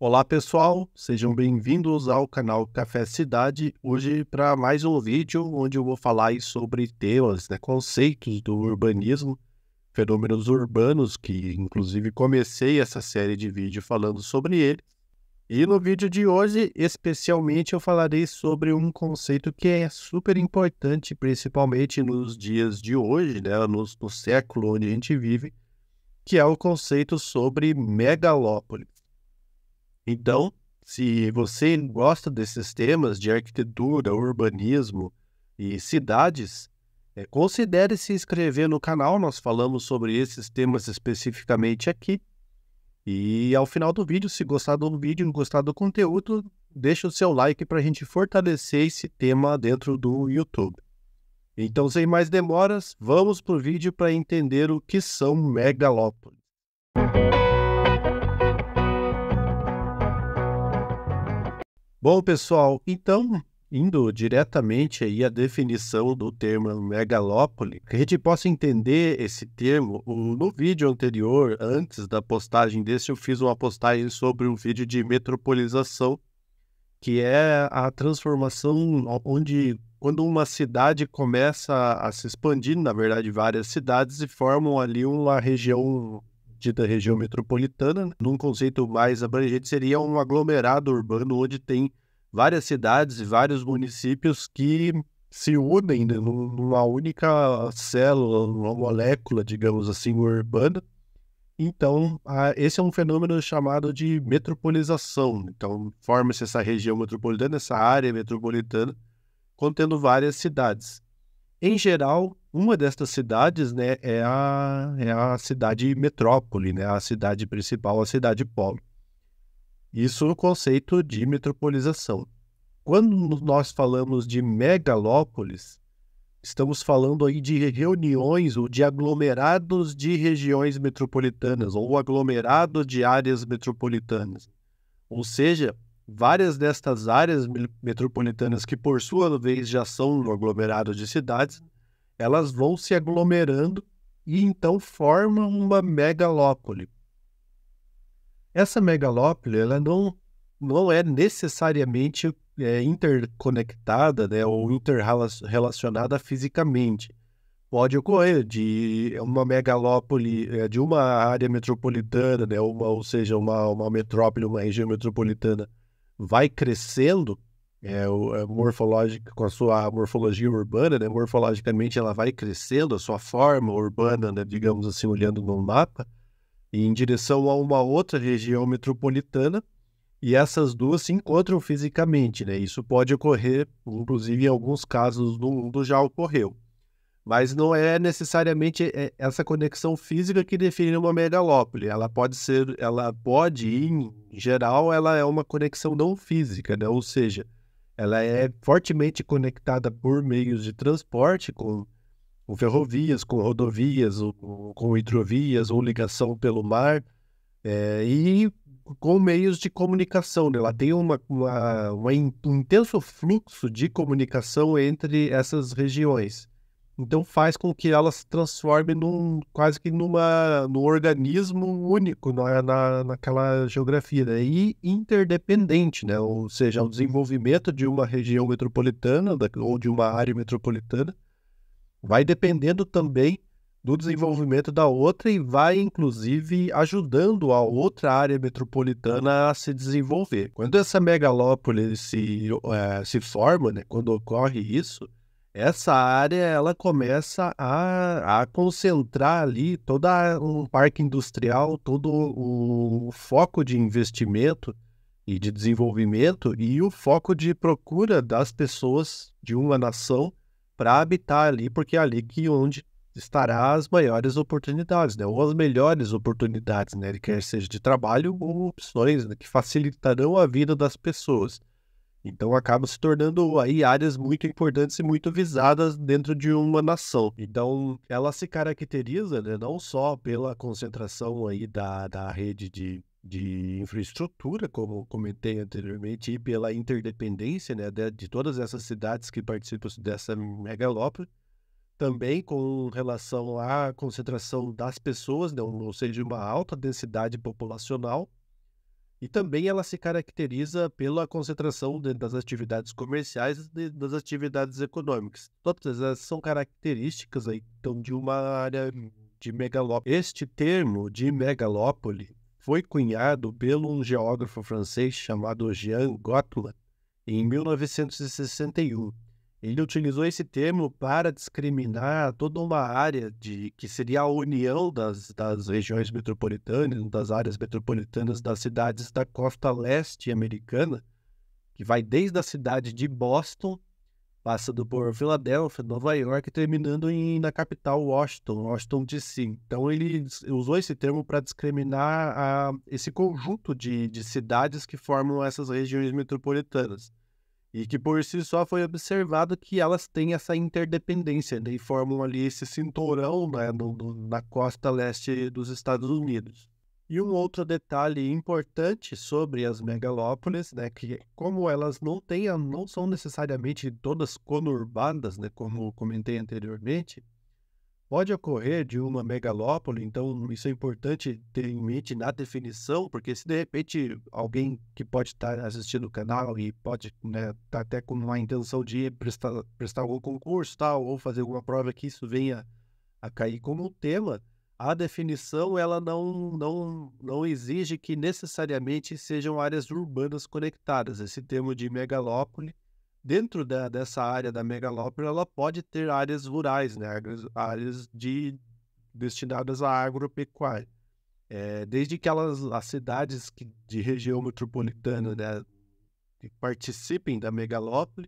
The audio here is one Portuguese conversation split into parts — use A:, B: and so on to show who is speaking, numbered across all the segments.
A: Olá pessoal, sejam bem-vindos ao canal Café Cidade. Hoje para mais um vídeo onde eu vou falar aí sobre temas, conceitos do urbanismo, fenômenos urbanos, que inclusive comecei essa série de vídeos falando sobre ele. E no vídeo de hoje, especialmente, eu falarei sobre um conceito que é super importante, principalmente nos dias de hoje, no século onde a gente vive, que é o conceito sobre megalópole. Então, se você gosta desses temas de arquitetura, urbanismo e cidades, considere se inscrever no canal. Nós falamos sobre esses temas especificamente aqui. E ao final do vídeo, se gostar do vídeo e gostar do conteúdo, deixa o seu like para a gente fortalecer esse tema dentro do YouTube. Então, sem mais demoras, vamos para o vídeo para entender o que são megalópolis. Bom, pessoal, então, indo diretamente aí à definição do termo megalópole, que a gente possa entender esse termo, no vídeo anterior, antes da postagem desse, eu fiz uma postagem sobre um vídeo de metropolização, que é a transformação onde, quando uma cidade começa a se expandir, na verdade, várias cidades, e formam ali uma região dita região metropolitana, né? Num conceito mais abrangente, seria um aglomerado urbano onde tem várias cidades e vários municípios que se unem, né, numa única célula, numa molécula, digamos assim, urbana. Então, esse é um fenômeno chamado de metropolização. Então, forma-se essa região metropolitana, essa área metropolitana, contendo várias cidades. Em geral, uma destas cidades, né, é a cidade metrópole, né, a cidade principal, a cidade polo. Isso no conceito de metropolização. Quando nós falamos de megalópolis, estamos falando aí de reuniões ou de aglomerados de regiões metropolitanas ou aglomerados de áreas metropolitanas. Ou seja, várias destas áreas metropolitanas que, por sua vez, já são um aglomerado de cidades, elas vão se aglomerando e então formam uma megalópole. Essa megalópole, ela não é necessariamente interconectada, né, ou interrelacionada fisicamente. Pode ocorrer de uma megalópole, de uma área metropolitana, né, ou seja, uma metrópole, uma região metropolitana, vai crescendo, morfológica, com a sua morfologia urbana, né, morfologicamente ela vai crescendo, a sua forma urbana, né, digamos assim, olhando no mapa, em direção a uma outra região metropolitana, e essas duas se encontram fisicamente, né? Isso pode ocorrer, inclusive em alguns casos no mundo já ocorreu. Mas não é necessariamente essa conexão física que define uma megalópole. Ela pode, em geral, ela é uma conexão não física, né? Ou seja, ela é fortemente conectada por meios de transporte, com ferrovias, com rodovias, com hidrovias ou ligação pelo mar, e com meios de comunicação, né? Ela tem um intenso fluxo de comunicação entre essas regiões. Então faz com que ela se transforme quase que num organismo único naquela geografia, né? E interdependente, né? Ou seja, o desenvolvimento de uma região metropolitana ou de uma área metropolitana vai dependendo também do desenvolvimento da outra e vai, inclusive, ajudando a outra área metropolitana a se desenvolver. Quando essa megalópole se forma, né, quando ocorre isso, essa área ela começa a concentrar ali todo um parque industrial, todo o foco de investimento e de desenvolvimento e o foco de procura das pessoas de uma nação para habitar ali, porque é ali onde estará as maiores oportunidades, né? Ou as melhores oportunidades, né? Quer seja de trabalho ou opções, né, que facilitarão a vida das pessoas. Então acaba se tornando aí áreas muito importantes e muito visadas dentro de uma nação. Então ela se caracteriza, né, não só pela concentração aí da rede de infraestrutura, como comentei anteriormente, e pela interdependência, né, de todas essas cidades que participam dessa megalópole, também com relação à concentração das pessoas, né, ou seja, uma alta densidade populacional, E também ela se caracteriza pela concentração das atividades comerciais e das atividades econômicas. Todas essas são características aí, então, de uma área de megalópole. Este termo de megalópole foi cunhado pelo um geógrafo francês chamado Jean Gottman em 1961. Ele utilizou esse termo para discriminar toda uma área que seria a união das regiões metropolitanas, das áreas metropolitanas das cidades da costa leste americana, que vai desde a cidade de Boston, passando por Filadélfia, Nova York, terminando na capital Washington DC. Então ele usou esse termo para discriminar esse conjunto de cidades que formam essas regiões metropolitanas. E que por si só foi observado que elas têm essa interdependência, né, e formam ali esse cinturão, né, na costa leste dos Estados Unidos. E um outro detalhe importante sobre as megalópolis, né, que como elas não são necessariamente todas conurbadas, né, como comentei anteriormente, pode ocorrer de uma megalópole, então isso é importante ter em mente na definição, porque se de repente alguém que pode estar assistindo o canal e pode, né, estar até com uma intenção de prestar algum concurso, tal, ou fazer alguma prova que isso venha a cair como tema, a definição ela não exige que necessariamente sejam áreas urbanas conectadas. Esse termo de megalópole, dentro dessa área da megalópole, ela pode ter áreas rurais, né? Áreas destinadas à agropecuária. Desde que as cidades de região metropolitana, né, que participem da megalópole,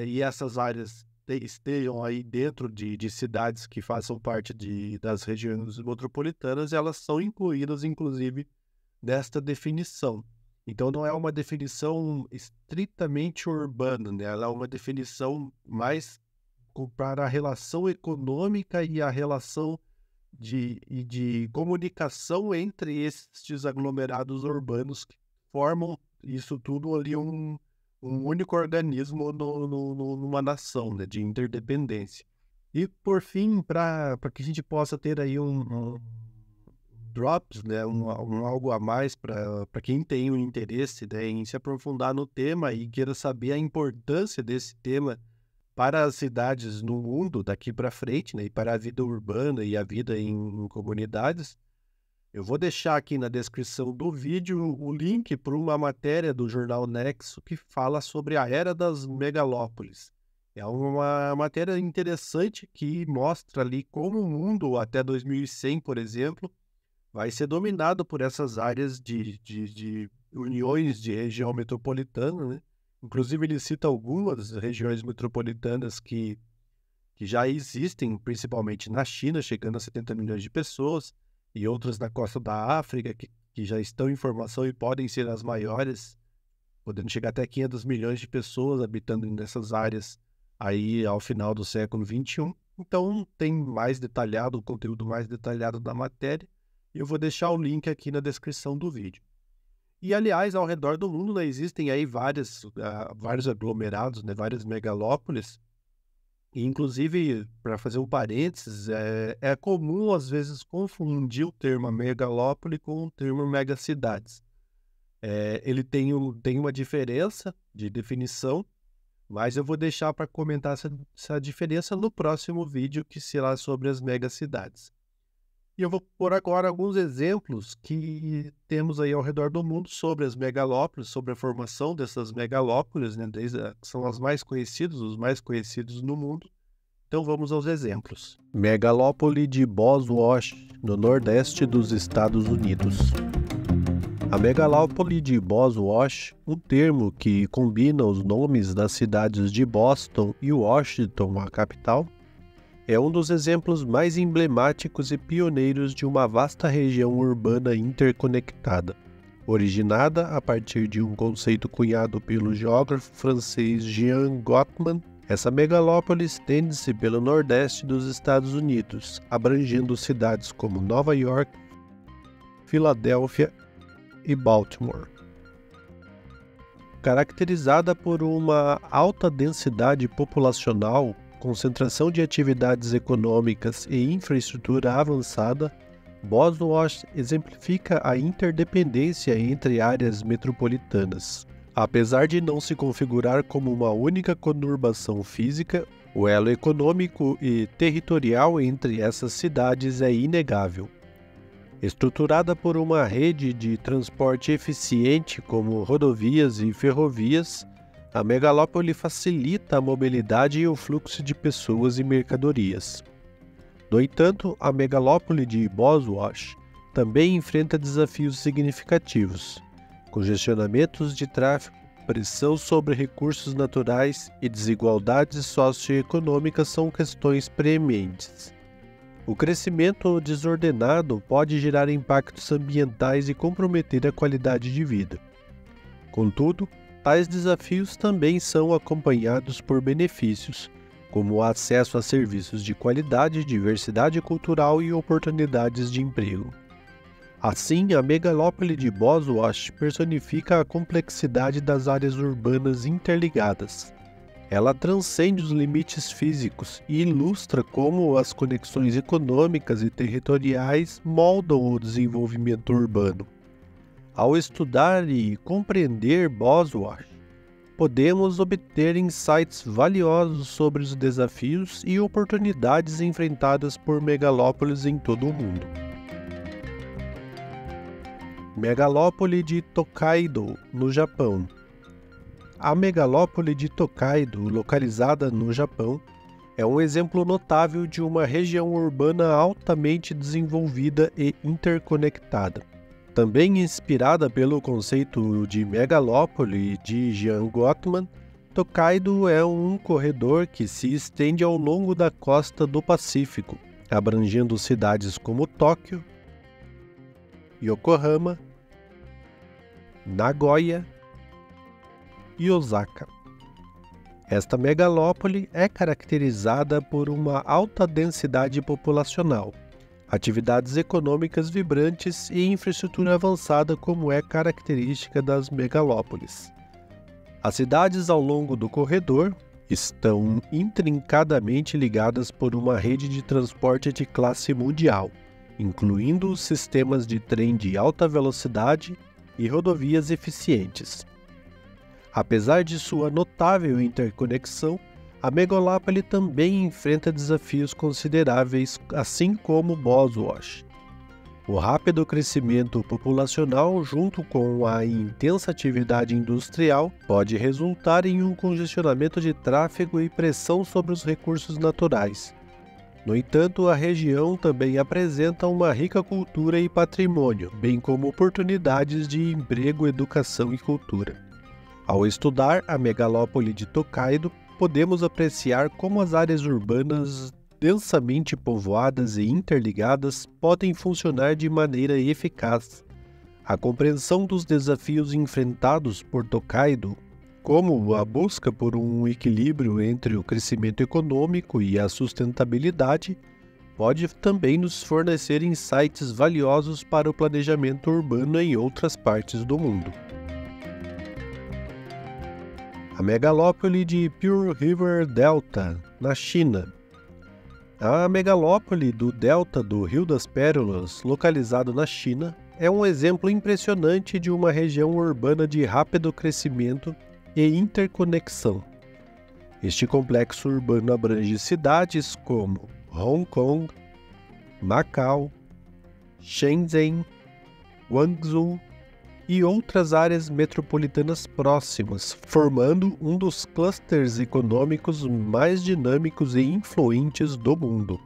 A: e essas áreas estejam aí dentro de cidades que façam parte das regiões metropolitanas, elas são incluídas, inclusive, nesta definição. Então, não é uma definição estritamente urbana, né? Ela é uma definição mais para a relação econômica e a relação de comunicação entre estes aglomerados urbanos que formam isso tudo ali um único organismo numa nação, né, de interdependência. E, por fim, para que a gente possa ter aí um drops, né, algo a mais para quem tem um interesse, né, em se aprofundar no tema e queira saber a importância desse tema para as cidades no mundo daqui para frente, né, e para a vida urbana e a vida em comunidades. Eu vou deixar aqui na descrição do vídeo o link para uma matéria do jornal Nexo que fala sobre a Era das Megalópolis. É uma matéria interessante que mostra ali como o mundo até 2100, por exemplo, vai ser dominado por essas áreas de uniões de região metropolitana, né? Inclusive ele cita algumas regiões metropolitanas que já existem, principalmente na China, chegando a 70 milhões de pessoas, e outras na costa da África, que já estão em formação e podem ser as maiores, podendo chegar até 500 milhões de pessoas habitando nessas áreas aí ao final do século XXI. Então tem o conteúdo mais detalhado da matéria, e eu vou deixar o link aqui na descrição do vídeo. E, aliás, ao redor do mundo, né, existem aí vários aglomerados, né, várias megalópolis. E, inclusive, para fazer um parênteses, é comum, às vezes, confundir o termo megalópole com o termo megacidades. Ele tem uma diferença de definição, mas eu vou deixar para comentar essa diferença no próximo vídeo, que será sobre as megacidades. E eu vou pôr agora alguns exemplos que temos aí ao redor do mundo sobre as megalópolis, sobre a formação dessas megalópolis, né, que são os mais conhecidos no mundo. Então vamos aos exemplos. Megalópole de Boswash, no nordeste dos Estados Unidos. A megalópole de Boswash, um termo que combina os nomes das cidades de Boston e Washington, a capital, é um dos exemplos mais emblemáticos e pioneiros de uma vasta região urbana interconectada. Originada a partir de um conceito cunhado pelo geógrafo francês Jean Gottman, essa megalópole estende-se pelo nordeste dos Estados Unidos, abrangendo cidades como Nova York, Filadélfia e Baltimore. Caracterizada por uma alta densidade populacional, concentração de atividades econômicas e infraestrutura avançada, Bosworth exemplifica a interdependência entre áreas metropolitanas. Apesar de não se configurar como uma única conurbação física, o elo econômico e territorial entre essas cidades é inegável. Estruturada por uma rede de transporte eficiente como rodovias e ferrovias, a megalópole facilita a mobilidade e o fluxo de pessoas e mercadorias. No entanto, a megalópole de Bosworth também enfrenta desafios significativos: congestionamentos de tráfego, pressão sobre recursos naturais e desigualdades socioeconômicas são questões preementes. O crescimento desordenado pode gerar impactos ambientais e comprometer a qualidade de vida. Contudo, tais desafios também são acompanhados por benefícios, como o acesso a serviços de qualidade, diversidade cultural e oportunidades de emprego. Assim, a megalópole de Bosworth personifica a complexidade das áreas urbanas interligadas. Ela transcende os limites físicos e ilustra como as conexões econômicas e territoriais moldam o desenvolvimento urbano. Ao estudar e compreender Bosworth, podemos obter insights valiosos sobre os desafios e oportunidades enfrentadas por megalópoles em todo o mundo. Megalópole de Tokaido, no Japão. A megalópole de Tokaido, localizada no Japão, é um exemplo notável de uma região urbana altamente desenvolvida e interconectada. Também inspirada pelo conceito de megalópole de Jean Gottman, Tokaido é um corredor que se estende ao longo da costa do Pacífico, abrangendo cidades como Tóquio, Yokohama, Nagoya e Osaka. Esta megalópole é caracterizada por uma alta densidade populacional, atividades econômicas vibrantes e infraestrutura avançada como é característica das megalópoles. As cidades ao longo do corredor estão intrincadamente ligadas por uma rede de transporte de classe mundial, incluindo sistemas de trem de alta velocidade e rodovias eficientes. Apesar de sua notável interconexão, a megalópole também enfrenta desafios consideráveis, assim como Bosworth. O rápido crescimento populacional, junto com a intensa atividade industrial, pode resultar em um congestionamento de tráfego e pressão sobre os recursos naturais. No entanto, a região também apresenta uma rica cultura e patrimônio, bem como oportunidades de emprego, educação e cultura. Ao estudar a megalópole de Tokaido, podemos apreciar como as áreas urbanas densamente povoadas e interligadas podem funcionar de maneira eficaz. A compreensão dos desafios enfrentados por Tokaido, como a busca por um equilíbrio entre o crescimento econômico e a sustentabilidade, pode também nos fornecer insights valiosos para o planejamento urbano em outras partes do mundo. A megalópole de Pearl River Delta, na China. A megalópole do Delta do Rio das Pérolas, localizado na China, é um exemplo impressionante de uma região urbana de rápido crescimento e interconexão. Este complexo urbano abrange cidades como Hong Kong, Macau, Shenzhen, Guangzhou e outras áreas metropolitanas próximas, formando um dos clusters econômicos mais dinâmicos e influentes do mundo.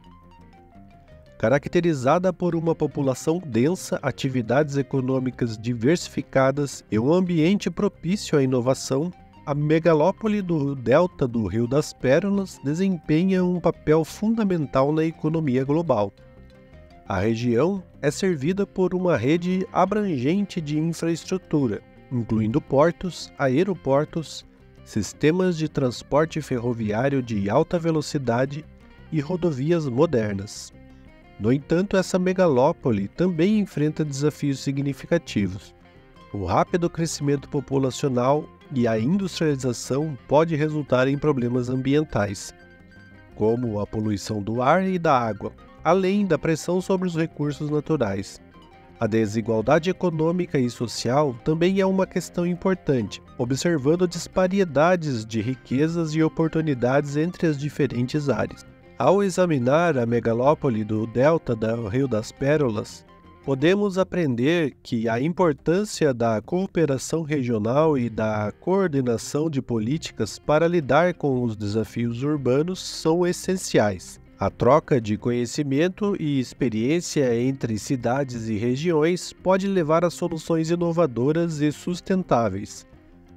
A: Caracterizada por uma população densa, atividades econômicas diversificadas e um ambiente propício à inovação, a megalópole do Delta do Rio das Pérolas desempenha um papel fundamental na economia global. A região é servida por uma rede abrangente de infraestrutura, incluindo portos, aeroportos, sistemas de transporte ferroviário de alta velocidade e rodovias modernas. No entanto, essa megalópole também enfrenta desafios significativos. O rápido crescimento populacional e a industrialização pode resultar em problemas ambientais, como a poluição do ar e da água, além da pressão sobre os recursos naturais. A desigualdade econômica e social também é uma questão importante, observando disparidades de riquezas e oportunidades entre as diferentes áreas. Ao examinar a megalópole do delta do Rio das Pérolas, podemos aprender que a importância da cooperação regional e da coordenação de políticas para lidar com os desafios urbanos são essenciais. A troca de conhecimento e experiência entre cidades e regiões pode levar a soluções inovadoras e sustentáveis,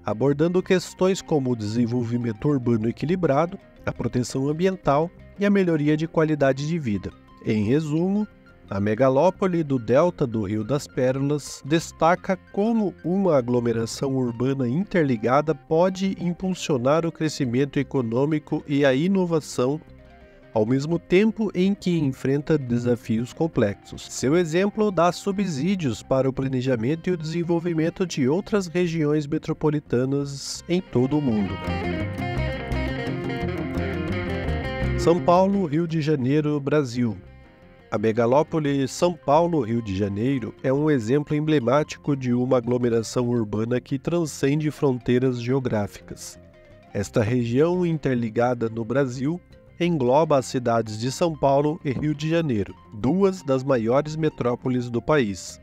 A: abordando questões como o desenvolvimento urbano equilibrado, a proteção ambiental e a melhoria de qualidade de vida. Em resumo, a megalópole do delta do Rio das Pérolas destaca como uma aglomeração urbana interligada pode impulsionar o crescimento econômico e a inovação, ao mesmo tempo em que enfrenta desafios complexos. Seu exemplo dá subsídios para o planejamento e o desenvolvimento de outras regiões metropolitanas em todo o mundo. São Paulo, Rio de Janeiro, Brasil. A megalópole São Paulo, Rio de Janeiro é um exemplo emblemático de uma aglomeração urbana que transcende fronteiras geográficas. Esta região interligada no Brasil engloba as cidades de São Paulo e Rio de Janeiro, duas das maiores metrópoles do país.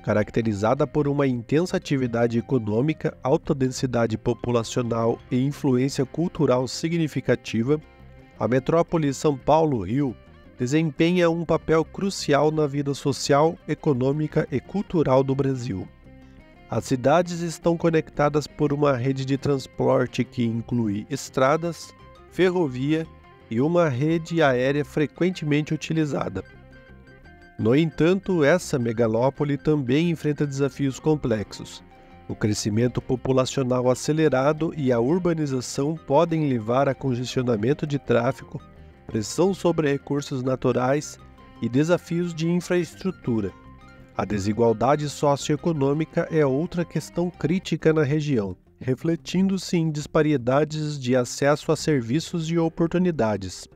A: Caracterizada por uma intensa atividade econômica, alta densidade populacional e influência cultural significativa, a metrópole São Paulo-Rio desempenha um papel crucial na vida social, econômica e cultural do Brasil. As cidades estão conectadas por uma rede de transporte que inclui estradas, ferrovia e uma rede aérea frequentemente utilizada. No entanto, essa megalópole também enfrenta desafios complexos. O crescimento populacional acelerado e a urbanização podem levar a congestionamento de tráfego, pressão sobre recursos naturais e desafios de infraestrutura. A desigualdade socioeconômica é outra questão crítica na região, refletindo-se em disparidades de acesso a serviços e oportunidades.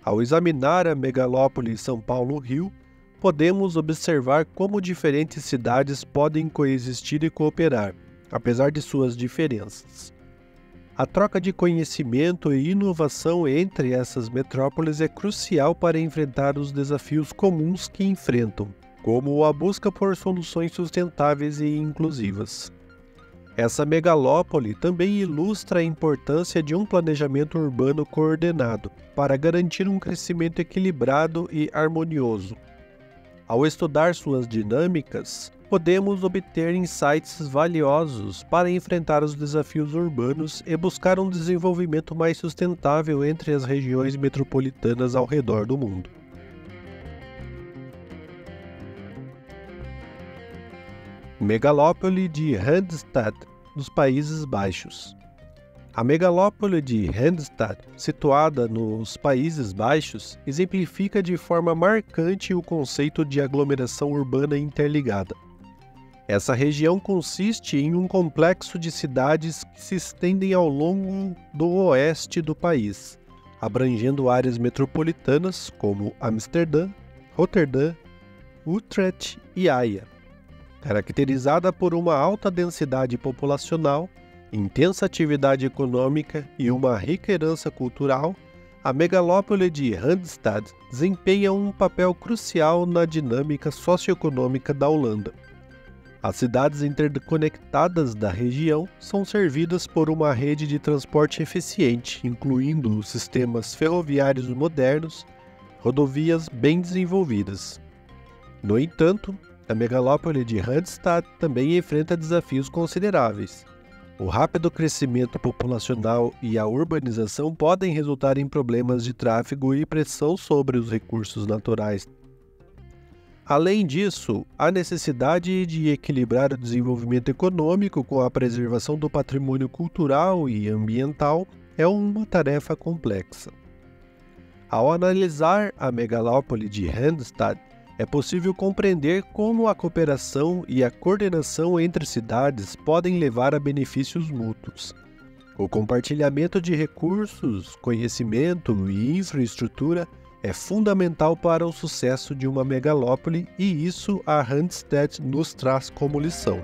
A: Ao examinar a megalópole São Paulo-Rio, podemos observar como diferentes cidades podem coexistir e cooperar, apesar de suas diferenças. A troca de conhecimento e inovação entre essas metrópoles é crucial para enfrentar os desafios comuns que enfrentam, como a busca por soluções sustentáveis e inclusivas. Essa megalópole também ilustra a importância de um planejamento urbano coordenado para garantir um crescimento equilibrado e harmonioso. Ao estudar suas dinâmicas, podemos obter insights valiosos para enfrentar os desafios urbanos e buscar um desenvolvimento mais sustentável entre as regiões metropolitanas ao redor do mundo. Megalópole de Randstad, nos Países Baixos. A megalópole de Randstad, situada nos Países Baixos, exemplifica de forma marcante o conceito de aglomeração urbana interligada. Essa região consiste em um complexo de cidades que se estendem ao longo do oeste do país, abrangendo áreas metropolitanas como Amsterdã, Roterdã, Utrecht e Haia. Caracterizada por uma alta densidade populacional, intensa atividade econômica e uma rica herança cultural, a megalópole de Randstad desempenha um papel crucial na dinâmica socioeconômica da Holanda. As cidades interconectadas da região são servidas por uma rede de transporte eficiente, incluindo sistemas ferroviários modernos, rodovias bem desenvolvidas. No entanto, a megalópole de Randstad também enfrenta desafios consideráveis. O rápido crescimento populacional e a urbanização podem resultar em problemas de tráfego e pressão sobre os recursos naturais. Além disso, a necessidade de equilibrar o desenvolvimento econômico com a preservação do patrimônio cultural e ambiental é uma tarefa complexa. Ao analisar a megalópole de Randstad, é possível compreender como a cooperação e a coordenação entre cidades podem levar a benefícios mútuos. O compartilhamento de recursos, conhecimento e infraestrutura é fundamental para o sucesso de uma megalópole e isso a Randstad nos traz como lição.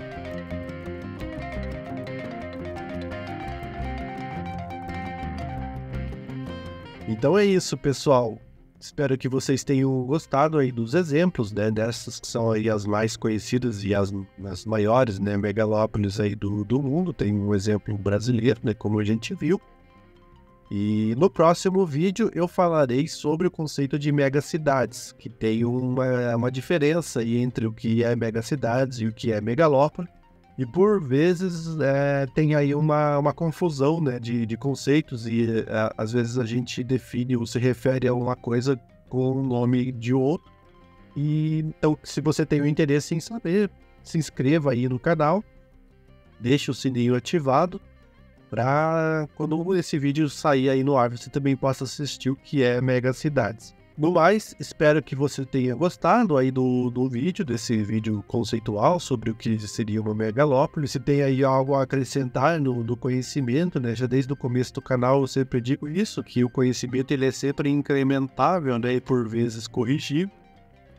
A: Então é isso, pessoal. Espero que vocês tenham gostado aí dos exemplos, né, dessas que são aí as mais conhecidas e as maiores, né, megalópolis aí do mundo. Tem um exemplo brasileiro, né, como a gente viu. E no próximo vídeo eu falarei sobre o conceito de megacidades, que tem uma diferença aí entre o que é megacidades e o que é megalópole. E por vezes tem aí uma confusão, né, de conceitos e às vezes a gente define ou se refere a uma coisa com o nome de outro. E então, se você tem o interesse em saber, se inscreva aí no canal, deixe o sininho ativado para quando esse vídeo sair aí no ar você também possa assistir o que é megacidades. No mais, espero que você tenha gostado aí do vídeo, desse vídeo conceitual sobre o que seria uma megalópole. Se tem aí algo a acrescentar no conhecimento, né? Já desde o começo do canal eu sempre digo isso, que o conhecimento ele é sempre incrementável, né? E por vezes corrigível.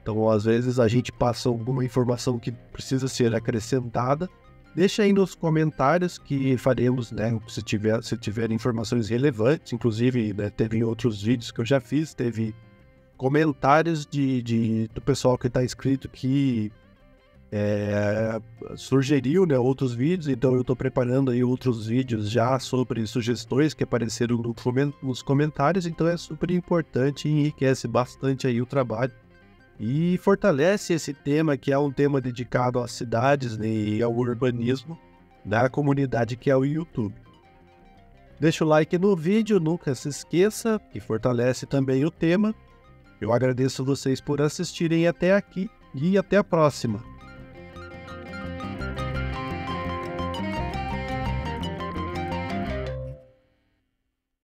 A: Então, às vezes a gente passa alguma informação que precisa ser acrescentada. Deixa aí nos comentários que faremos, né? Se tiver informações relevantes, inclusive, né, teve outros vídeos que eu já fiz, teve comentários do pessoal que está inscrito que sugeriu, né, outros vídeos, então eu estou preparando aí outros vídeos já sobre sugestões que apareceram nos comentários, então é super importante e enriquece bastante aí o trabalho e fortalece esse tema que é um tema dedicado às cidades, né, e ao urbanismo da comunidade que é o YouTube. Deixa o like no vídeo, nunca se esqueça, que fortalece também o tema. Eu agradeço vocês por assistirem até aqui e até a próxima.